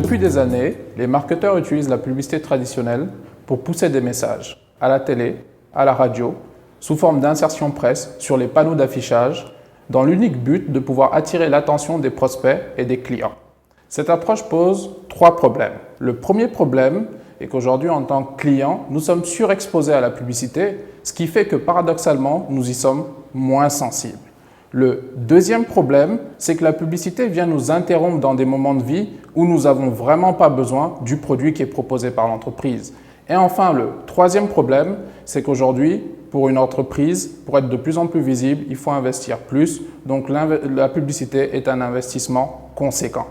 Depuis des années, les marketeurs utilisent la publicité traditionnelle pour pousser des messages à la télé, à la radio, sous forme d'insertion presse sur les panneaux d'affichage, dans l'unique but de pouvoir attirer l'attention des prospects et des clients. Cette approche pose 3 problèmes. Le premier problème est qu'aujourd'hui, en tant que client, nous sommes surexposés à la publicité, ce qui fait que paradoxalement, nous y sommes moins sensibles. Le deuxième problème, c'est que la publicité vient nous interrompre dans des moments de vie où nous n'avons vraiment pas besoin du produit qui est proposé par l'entreprise. Et enfin, le troisième problème, c'est qu'aujourd'hui, pour une entreprise, pour être de plus en plus visible, il faut investir plus. Donc la publicité est un investissement conséquent.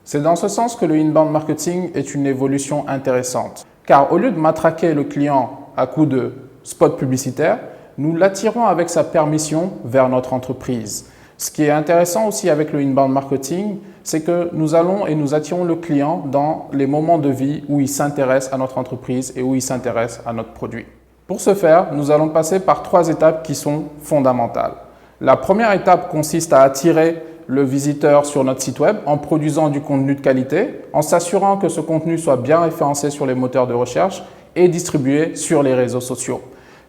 C'est dans ce sens que le inbound marketing est une évolution intéressante. Car au lieu de matraquer le client à coups de spots publicitaires, nous l'attirons avec sa permission vers notre entreprise. Ce qui est intéressant aussi avec le inbound marketing, c'est que nous allons et nous attirons le client dans les moments de vie où il s'intéresse à notre entreprise et où il s'intéresse à notre produit. Pour ce faire, nous allons passer par 3 étapes qui sont fondamentales. La première étape consiste à attirer le visiteur sur notre site web en produisant du contenu de qualité, en s'assurant que ce contenu soit bien référencé sur les moteurs de recherche et distribué sur les réseaux sociaux.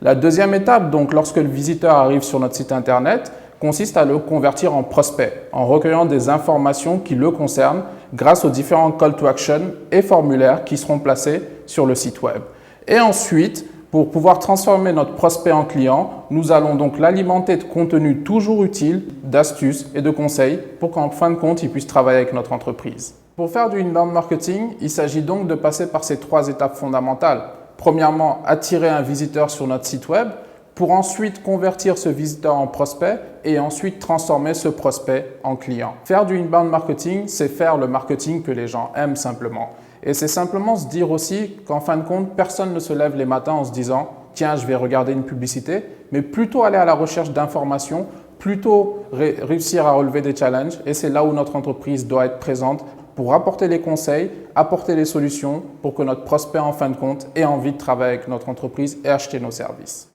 La deuxième étape, donc lorsque le visiteur arrive sur notre site internet, consiste à le convertir en prospect, en recueillant des informations qui le concernent grâce aux différents call to action et formulaires qui seront placés sur le site web. Et ensuite, pour pouvoir transformer notre prospect en client, nous allons donc l'alimenter de contenu toujours utile, d'astuces et de conseils pour qu'en fin de compte, il puisse travailler avec notre entreprise. Pour faire du inbound marketing, il s'agit donc de passer par ces 3 étapes fondamentales. Premièrement, attirer un visiteur sur notre site web pour ensuite convertir ce visiteur en prospect et ensuite transformer ce prospect en client. Faire du inbound marketing, c'est faire le marketing que les gens aiment simplement. Et c'est simplement se dire aussi qu'en fin de compte, personne ne se lève les matins en se disant « Tiens, je vais regarder une publicité », mais plutôt aller à la recherche d'informations, plutôt réussir à relever des challenges. Et c'est là où notre entreprise doit être présente pour apporter les conseils, apporter les solutions pour que notre prospect, en fin de compte, ait envie de travailler avec notre entreprise et acheter nos services.